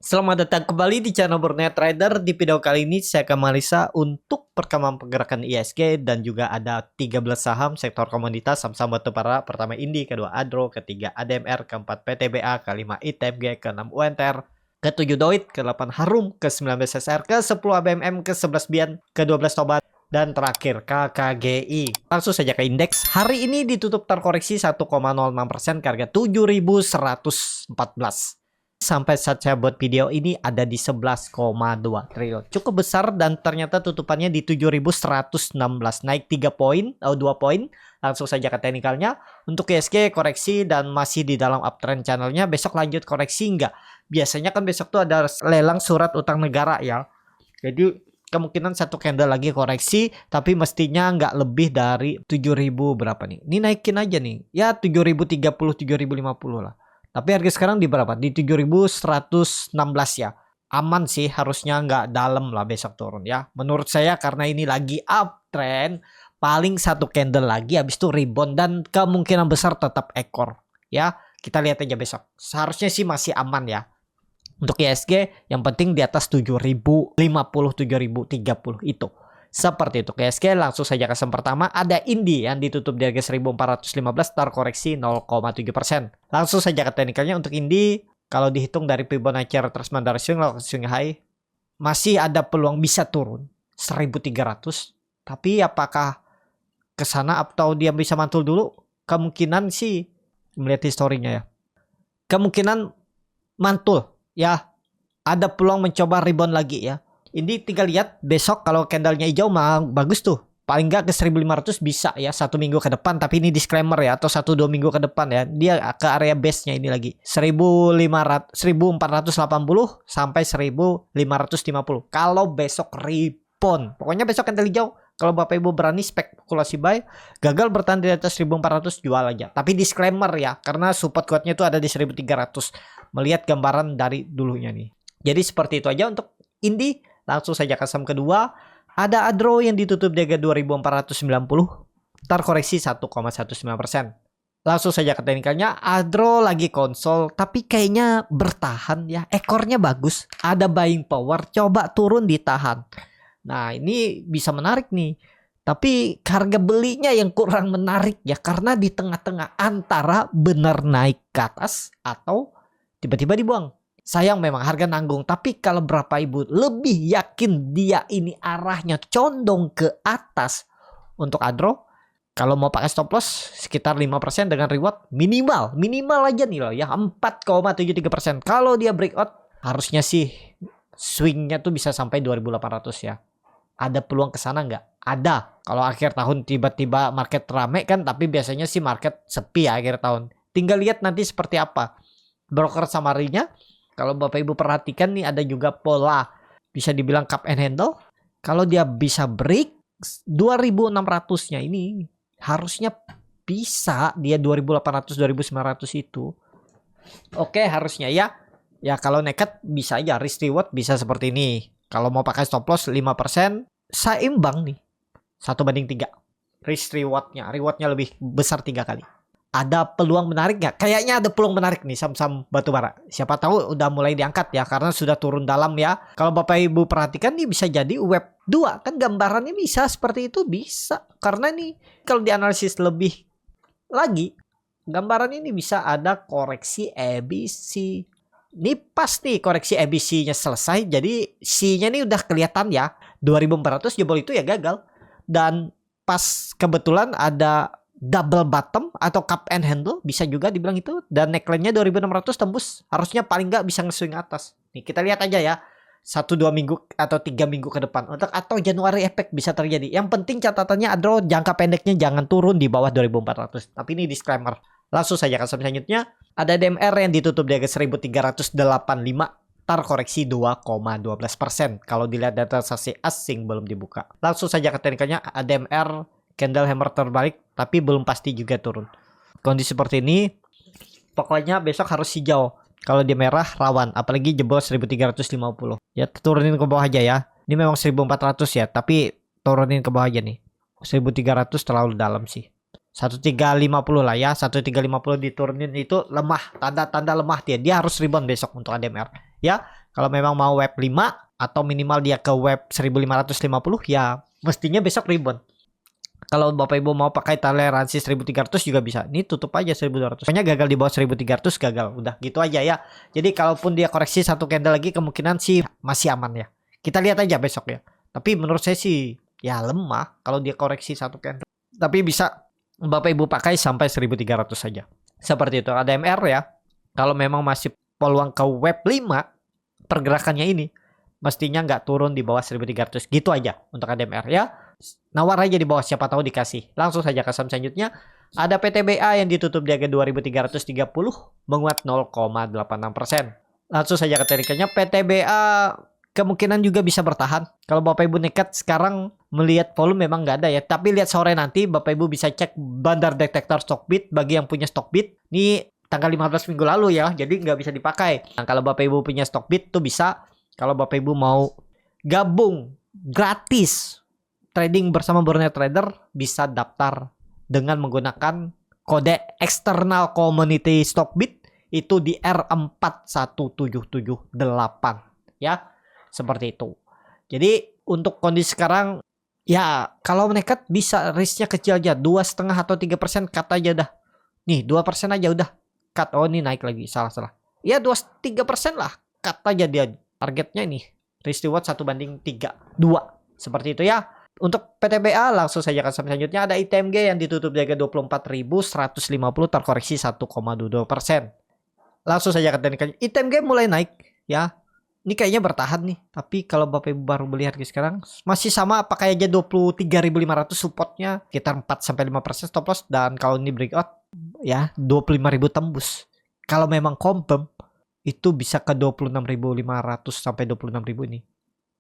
Selamat datang kembali di channel Burnet Trader. Di video kali ini saya akan menganalisa untuk perkembangan pergerakan ISG dan juga ada 13 saham sektor komoditas saham-saham batubara. Pertama Indi, kedua Adro, ketiga ADMR, keempat PTBA, kelima ITMG, keenam UNTR, ke-7 Doit, ke-8 Harum, ke-19 SR, ke-10 ABMM, ke-11 Bian, ke-12 Tobat, dan terakhir KKGI. Langsung saja ke indeks. Hari ini ditutup terkoreksi 1,06% ke harga 7.114. Sampai saat saya buat video ini ada di 11,2 triliun. Cukup besar dan ternyata tutupannya di 7.116. Naik 3 poin atau 2 poin. Langsung saja ke teknikalnya. Untuk ISG koreksi dan masih di dalam uptrend channelnya. Besok lanjut koreksi enggak? Biasanya kan besok tuh ada lelang surat utang negara ya. Jadi kemungkinan satu candle lagi koreksi, tapi mestinya nggak lebih dari 7.000 berapa nih. Ini naikin aja nih. Ya 7.030, 7.050 lah. Tapi harga sekarang di berapa? Di 7.116 ya. Aman sih, harusnya nggak dalam lah besok turun ya. Menurut saya karena ini lagi uptrend, paling satu candle lagi habis itu rebound dan kemungkinan besar tetap ekor ya. Kita lihat aja besok. Seharusnya sih masih aman ya. Untuk ISG yang penting di atas 7.050, 7.030 itu. Seperti itu. Ke ISG langsung saja ke saham pertama. Ada Indi yang ditutup di harga 1.415, terkoreksi 0,7%. Langsung saja ke teknikalnya. Untuk Indi, kalau dihitung dari Fibonacci retracement dari swing high, masih ada peluang bisa turun 1.300. Tapi apakah ke sana atau dia bisa mantul dulu? Kemungkinan sih, melihat historinya ya, kemungkinan mantul ya. Ada peluang mencoba rebound lagi ya. Ini tinggal lihat besok kalau candlenya hijau mah bagus tuh. Paling nggak ke 1.500 bisa ya 1 minggu ke depan. Tapi ini disclaimer ya, atau 1-2 minggu ke depan ya. Dia ke area base-nya ini lagi 1.480 sampai 1.550 kalau besok rebound. Pokoknya besok candle hijau. Kalau Bapak Ibu berani spekulasi buy, gagal bertahan di atas 1.400 jual aja. Tapi disclaimer ya, karena support kuatnya itu ada di 1.300. Melihat gambaran dari dulunya nih. Jadi seperti itu aja untuk Indi. Langsung saja ke saham kedua. Ada Adro yang ditutup di harga 2.490. Terkoreksi 1,19%. Langsung saja ke teknikalnya. Adro lagi konsol. Tapi kayaknya bertahan ya. Ekornya bagus. Ada buying power. Coba turun ditahan. Nah ini bisa menarik nih. Tapi harga belinya yang kurang menarik ya. Karena di tengah-tengah antara benar naik ke atas atau tiba-tiba dibuang. Sayang memang harga nanggung, tapi kalau berapa ibu lebih yakin dia ini arahnya condong ke atas untuk Adro, kalau mau pakai stop loss sekitar 5% dengan reward minimal aja nih loh ya 4,73%. Kalau dia breakout harusnya sih swingnya tuh bisa sampai 2.800 ya. Ada peluang ke sana nggak? Ada. Kalau akhir tahun tiba-tiba market rame kan, tapi biasanya sih market sepi ya akhir tahun. Tinggal lihat nanti seperti apa. Broker summary-nya. Kalau Bapak Ibu perhatikan nih ada juga pola bisa dibilang cup and handle. Kalau dia bisa break 2.600-nya ini harusnya bisa dia 2.800 2.900 itu. Oke, harusnya ya. Ya kalau nekat bisa aja risk reward bisa seperti ini. Kalau mau pakai stop loss 5% seimbang nih. 1:3. Risk rewardnya lebih besar 3 kali. Ada peluang menarik nggak? Kayaknya ada peluang menarik nih saham-saham batubara. Siapa tahu udah mulai diangkat ya karena sudah turun dalam ya. Kalau Bapak Ibu perhatikan nih bisa jadi web 2 kan gambarannya bisa seperti itu bisa. Karena nih kalau dianalisis lebih lagi gambaran ini bisa ada koreksi ABC. Ini pasti koreksi ABC-nya selesai. Jadi C-nya nih udah kelihatan ya. 2.400 jebol itu ya gagal. Dan pas kebetulan ada double bottom atau cup and handle bisa juga dibilang itu, dan neckline-nya 2.600 tembus, harusnya paling nggak bisa nge-swing atas. Nih kita lihat aja ya 1-2 minggu atau 3 minggu ke depan atau Januari efek bisa terjadi. Yang penting catatannya Adro jangka pendeknya jangan turun di bawah 2.400. Tapi ini disclaimer. Langsung saja ke selanjutnya ada DMR yang ditutup di harga 1.385, terkoreksi 2,12%. Kalau dilihat data transaksi asing belum dibuka. Langsung saja ke teknikalnya ADMR candle hammer terbalik tapi belum pasti juga turun. Kondisi seperti ini pokoknya besok harus hijau. Kalau di merah rawan, apalagi jebol 1.350. Ya turunin ke bawah aja ya. Ini memang 1.400 ya, tapi turunin ke bawah aja nih. 1.300 terlalu dalam sih. 1350 lah ya. 1350 diturunin itu lemah, tanda-tanda lemah dia. Dia harus rebound besok untuk ADMR. Ya, Kalau memang mau web 5 atau minimal dia ke web 1550 ya mestinya besok rebound. Kalau Bapak Ibu mau pakai toleransi 1300 juga bisa. Ini tutup aja 1200. Pokoknya gagal di bawah 1300 gagal. Udah gitu aja ya. Jadi kalaupun dia koreksi satu candle lagi kemungkinan sih masih aman ya. Kita lihat aja besok ya. Tapi menurut saya sih ya lemah kalau dia koreksi satu candle. Tapi bisa Bapak Ibu pakai sampai 1300 saja. Seperti itu. Ada MR ya. Kalau memang masih peluang ke web 5 pergerakannya ini mestinya nggak turun di bawah 1300. Gitu aja untuk ADMR ya. Nawar aja di bawah, siapa tahu dikasih. Langsung saja ke saham selanjutnya. Ada PTBA yang ditutup di harga 2330 menguat 0,86%. Langsung saja ke teknikalnya. PTBA kemungkinan juga bisa bertahan. Kalau Bapak Ibu nekat sekarang melihat volume memang nggak ada ya. Tapi lihat sore nanti Bapak Ibu bisa cek bandar detektor Stockbit bagi yang punya Stockbit. Ini tanggal 15 minggu lalu ya. Jadi nggak bisa dipakai. Nah, kalau Bapak Ibu punya Stockbit tuh bisa. Kalau Bapak Ibu mau gabung gratis trading bersama Burner Trader, bisa daftar dengan menggunakan kode eksternal community Stockbit itu di R41778 ya, seperti itu. Jadi untuk kondisi sekarang ya kalau nekat bisa risknya kecil aja, 2,5 atau 3% cut aja dah. Nih 2% aja udah cut. Oh ini naik lagi, salah. Ya 2-3% lah, cut aja dia. Targetnya ini risk reward 1/3, 2 seperti itu ya. Untuk PTBA langsung saja ke saham selanjutnya. Ada ITMG yang ditutup di harga 24.150 terkoreksi 1,22%. Langsung saja ke tekniknya. ITMG mulai naik ya. Ini kayaknya bertahan nih. Tapi kalau Bapak Ibu baru beli harga sekarang masih sama, pakai aja 23.500 supportnya sekitar 4-5% stop loss. Dan kalau ini breakout ya 25.000 tembus. Kalau memang confirm itu bisa ke 26.500 sampai 26.000 ini.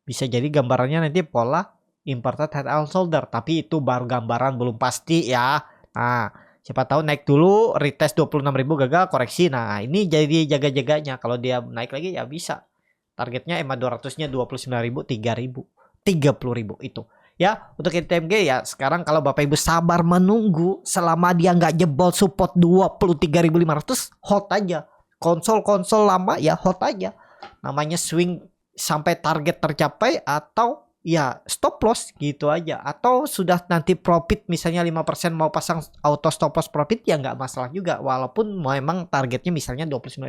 Bisa jadi gambarannya nanti pola imported head and shoulder, tapi itu baru gambaran, belum pasti ya. Nah, siapa tahu naik dulu, retest 26.000 gagal, koreksi. Nah, ini jadi jaga-jaganya. Kalau dia naik lagi ya bisa. Targetnya EMA 200-nya 29.000, 3.000, 30.000 itu. Ya, untuk ITMG ya sekarang kalau Bapak Ibu sabar menunggu selama dia nggak jebol support 23.500, hold aja. Konsol lama ya hold aja. Namanya swing sampai target tercapai atau ya stop loss gitu aja. Atau sudah nanti profit misalnya 5% mau pasang auto stop loss profit ya nggak masalah juga. Walaupun memang targetnya misalnya 29.000.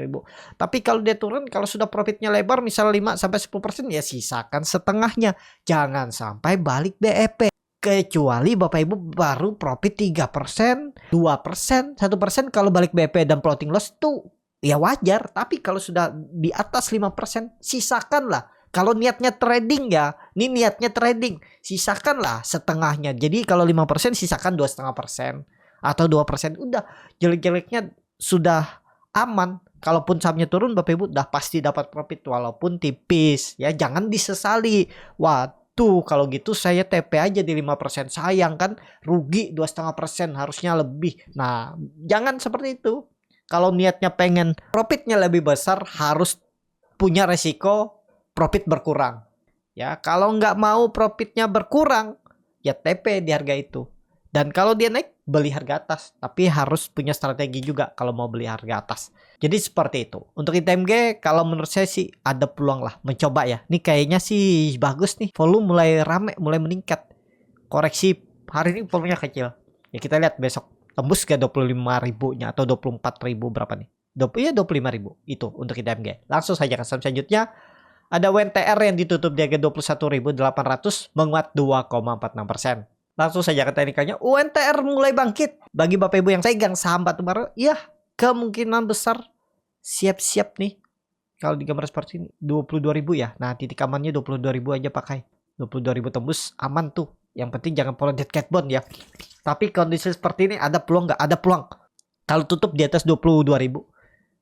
Tapi kalau dia turun, kalau sudah profitnya lebar misalnya 5-10% ya sisakan setengahnya. Jangan sampai balik BEP. Kecuali Bapak Ibu baru profit 3%, 2%, 1%, kalau balik BEP dan floating loss tuh ya wajar. Tapi kalau sudah di atas 5% sisakanlah. Kalau niatnya trading ya, ini niatnya trading, sisakanlah setengahnya. Jadi kalau 5% sisakan 2,5% atau 2%. Udah, jelek-jeleknya sudah aman. Kalaupun sahamnya turun, Bapak Ibu udah pasti dapat profit walaupun tipis. Ya, jangan disesali. Waduh, kalau gitu saya TP aja di 5%. Sayang kan, rugi 2,5%, harusnya lebih. Nah, jangan seperti itu. Kalau niatnya pengen profitnya lebih besar, harus punya resiko profit berkurang. Ya, kalau nggak mau profitnya berkurang, ya TP di harga itu. Dan kalau dia naik, beli harga atas. Tapi harus punya strategi juga kalau mau beli harga atas. Jadi seperti itu. Untuk ITMG, kalau menurut saya sih ada peluang lah mencoba ya. Ini kayaknya sih bagus nih. Volume mulai rame, mulai meningkat. Koreksi hari ini volumenya kecil. Ya kita lihat besok tembus ke 25.000-nya atau 24.000 berapa nih? 25.000 itu untuk ITMG. Langsung saja ke saham selanjutnya. Ada WNTR yang ditutup di harga 21.800 menguat 2,46%. Langsung saja ke teknikalnya. WNTR mulai bangkit. Bagi Bapak Ibu yang pegang saham batubara, ya kemungkinan besar siap-siap nih. Kalau di gambar seperti ini 22.000 ya. Nah, titik amannya 22.000 aja pakai. 22.000 tembus aman tuh. Yang penting jangan pola dead cat bond ya. Tapi kondisi seperti ini ada peluang nggak? Ada peluang. Kalau tutup di atas 22.000.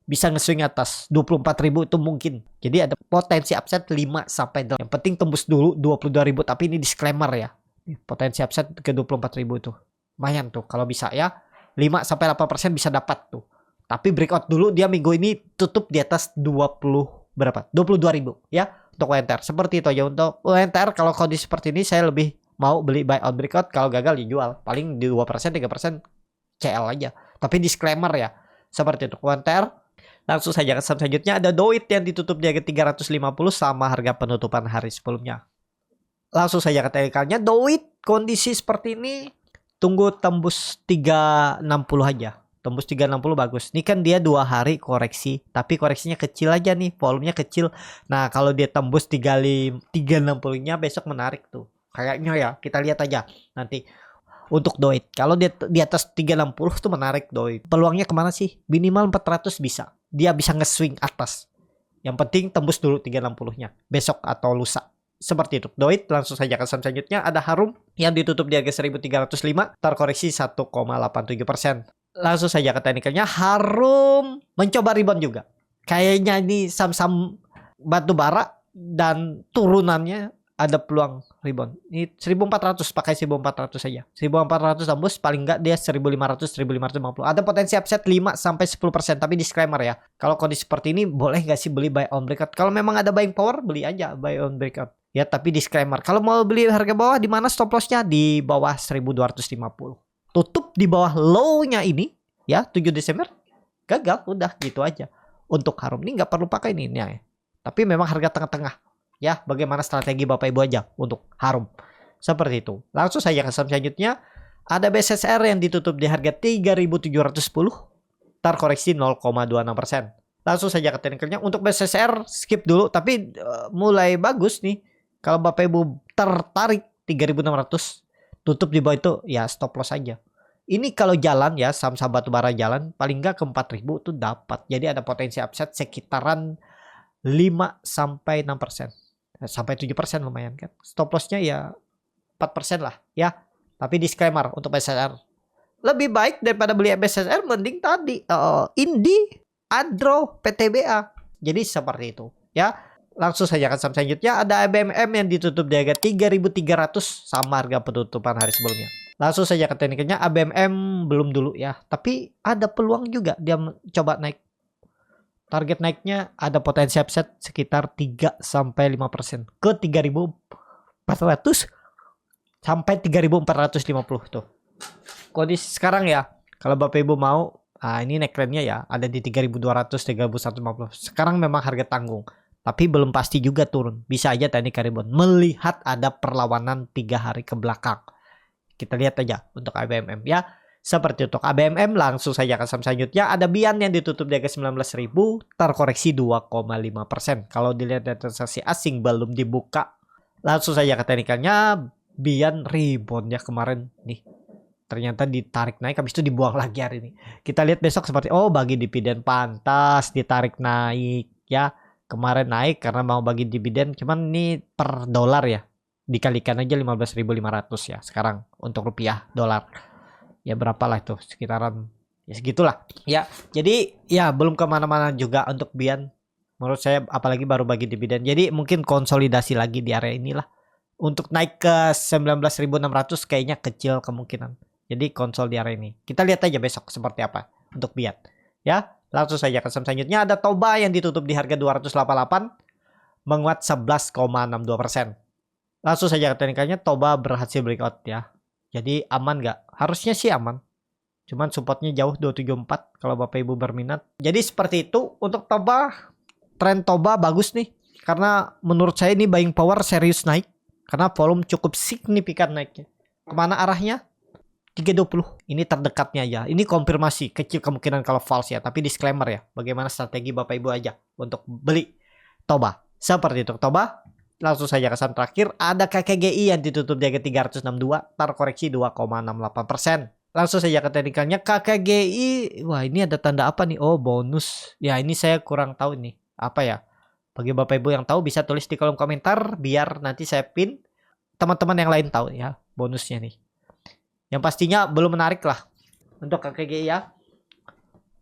Bisa nge-swing atas 24.000 itu mungkin. Jadi ada potensi upside 5-8. Yang penting tembus dulu 22.000. Tapi ini disclaimer ya. Potensi upside ke 24.000 itu. Lumayan tuh kalau bisa ya. 5-8% bisa dapat tuh. Tapi breakout dulu dia minggu ini tutup di atas 20 berapa? 22.000 ya. Untuk WNTR. Seperti itu aja untuk WNTR. Kalau kondisi seperti ini saya lebih mau beli buyout breakout. Kalau gagal dijual. Paling di 2%-3% CL aja. Tapi disclaimer ya. Seperti itu WNTR. Langsung saja ke saham selanjutnya, ada Doit yang ditutup di harga 350 sama harga penutupan hari sebelumnya. Langsung saja ke teknikalnya, Doit kondisi seperti ini tunggu tembus 360 aja. Tembus 360 bagus. Ini kan dia 2 hari koreksi, tapi koreksinya kecil aja nih, volumenya kecil. Nah, kalau dia tembus 360-nya besok menarik tuh. Kayaknya ya, kita lihat aja nanti. Untuk Doit, kalau dia di atas 360 tuh menarik Doit. Peluangnya kemana sih? Minimal 400 bisa. Dia bisa nge-swing atas. Yang penting tembus dulu 360-nya. Besok atau lusa. Seperti itu. Doit, langsung saja ke saham selanjutnya. Ada Harum yang ditutup di harga 1305. Terkoreksi 1,87%. Langsung saja ke teknikalnya. Harum mencoba rebound juga. Kayaknya ini saham-saham batu bara dan turunannya ada peluang rebound. Ini 1400, pakai 1400 saja. 1400 tembus, paling enggak dia 1500, 1550. Ada potensi upside 5 sampai 10%, tapi disclaimer ya. Kalau kondisi seperti ini boleh nggak sih beli buy on breakout? Kalau memang ada buying power, beli aja buy on breakout. Ya, tapi disclaimer. Kalau mau beli harga bawah, di mana stop loss-nya? Di bawah 1250. Tutup di bawah low-nya ini, ya, 7 Desember. Gagal, udah gitu aja. Untuk Harum ini nggak perlu pakai ini ya. Tapi memang harga tengah-tengah. Ya, bagaimana strategi Bapak Ibu aja untuk Harum. Seperti itu. Langsung saja ke saham selanjutnya. Ada BSSR yang ditutup di harga 3.710. Terkoreksi 0,26%. Langsung saja ke teknikalnya. Untuk BSSR skip dulu. Tapi mulai bagus nih. Kalau Bapak Ibu tertarik 3.600. Tutup di bawah itu ya stop loss aja. Ini kalau jalan ya, saham-saham batubara jalan. Paling nggak ke 4.000 tuh dapat. Jadi ada potensi upside sekitaran 5-6%. Sampai 7% lumayan kan. Stop loss-nya ya 4% lah ya. Tapi disclaimer untuk BSSR. Lebih baik daripada beli BSSR mending tadi Indi, Adro, PTBA. Jadi seperti itu ya. Langsung saja ke saham selanjutnya. Ada ABMM yang ditutup di harga 3.300 sama harga penutupan hari sebelumnya. Langsung saja ke tekniknya. ABMM belum dulu ya. Tapi ada peluang juga dia coba naik. Target naiknya ada potensi upside sekitar 3-5% ke 3.400 sampai 3.450 tuh. Kondisi sekarang ya, kalau Bapak Ibu mau, ini neckline-nya ya ada di 3.200, 3.150. Sekarang memang harga tanggung, tapi belum pasti juga turun. Bisa aja teknik rebound melihat ada perlawanan 3 hari ke belakang. Kita lihat aja untuk ABMM ya. Seperti untuk ABMM, langsung saja ke saham selanjutnya. Ada Bian yang ditutup di harga 19.000, terkoreksi 2,5%. Kalau dilihat dari transaksi asing belum dibuka. Langsung saja ke teknikalnya, Bian rebound ya kemarin nih. Ternyata ditarik naik, habis itu dibuang lagi hari ini. Kita lihat besok seperti, bagi dividen pantas, ditarik naik ya. Kemarin naik karena mau bagi dividen, cuman ini per dolar ya. Dikalikan aja 15.500 ya sekarang untuk rupiah dolar. Ya berapa lah itu, sekitaran ya segitulah ya. Jadi ya belum kemana-mana juga untuk Bian menurut saya, apalagi baru bagi dividen. Jadi mungkin konsolidasi lagi di area inilah. Untuk naik ke 19.600 kayaknya kecil kemungkinan. Jadi konsol di area ini. Kita lihat aja besok seperti apa untuk Bian ya. Langsung saja ke saham selanjutnya. Ada Toba yang ditutup di harga 288, menguat 11,62%. Langsung saja ke teknikalnya, Toba berhasil breakout ya. Jadi aman nggak? Harusnya sih aman. Cuman supportnya jauh 274 kalau Bapak Ibu berminat. Jadi seperti itu untuk Toba. Tren Toba bagus nih. Karena menurut saya ini buying power serius naik. Karena volume cukup signifikan naiknya. Kemana arahnya? 320. Ini terdekatnya ya. Ini konfirmasi. Kecil kemungkinan kalau false ya. Tapi disclaimer ya. Bagaimana strategi Bapak Ibu aja untuk beli Toba. Seperti itu Toba. Langsung saja ke saham terakhir. Ada KKGI yang ditutup di harga 362. Terkoreksi 2,68%. Langsung saja ke teknikalnya. KKGI. Wah, ini ada tanda apa nih? Oh, bonus. Ya, ini saya kurang tahu nih. Apa ya? Bagi Bapak Ibu yang tahu bisa tulis di kolom komentar. Biar nanti saya pin. Teman-teman yang lain tahu ya. Bonusnya nih. Yang pastinya belum menarik lah. Untuk KKGI ya.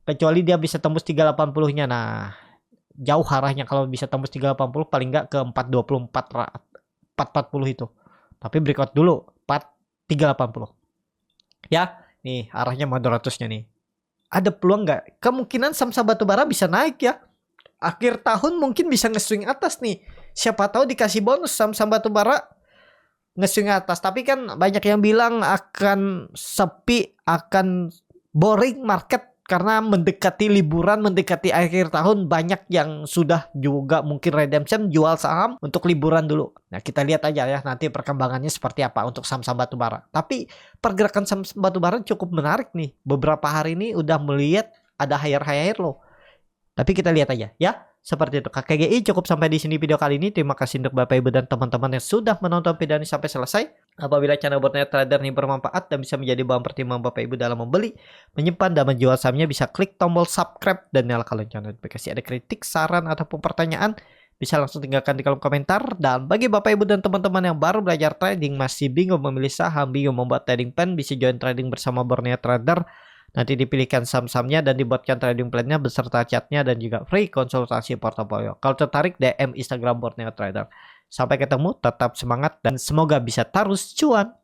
Kecuali dia bisa tembus 380-nya. Nah, jauh arahnya kalau bisa tembus 380 paling enggak ke 424 440 itu. Tapi breakout dulu 380. Ya, nih arahnya mau 200-nya nih. Ada peluang enggak? Kemungkinan saham-saham batubara bisa naik ya. Akhir tahun mungkin bisa nge-swing atas nih. Siapa tahu dikasih bonus saham-saham batubara nge-swing atas. Tapi kan banyak yang bilang akan sepi, akan boring market karena mendekati liburan, mendekati akhir tahun, banyak yang sudah juga mungkin redemption jual saham untuk liburan dulu. Nah, kita lihat aja ya nanti perkembangannya seperti apa untuk saham-saham batubara. Tapi pergerakan saham batubara cukup menarik nih. Beberapa hari ini udah melihat ada higher low. Tapi kita lihat aja ya. Seperti itu. KKGI cukup sampai di sini video kali ini. Terima kasih untuk Bapak Ibu dan teman-teman yang sudah menonton video ini sampai selesai. Apabila channel Botnet Trader ini bermanfaat dan bisa menjadi bahan pertimbangan Bapak Ibu dalam membeli, menyimpan dan menjual sahamnya, bisa klik tombol subscribe dan nyalakan lonceng notifikasi. Ada kritik, saran ataupun pertanyaan, bisa langsung tinggalkan di kolom komentar. Dan bagi Bapak Ibu dan teman-teman yang baru belajar trading, masih bingung memilih saham, bingung membuat trading plan, bisa join trading bersama Borneo Trader. Nanti dipilihkan saham-sahamnya dan dibuatkan trading plan-nya beserta chatnya dan juga free konsultasi portofolio. Kalau tertarik, DM Instagram Borneo Trader. Sampai ketemu, tetap semangat dan semoga bisa terus cuan.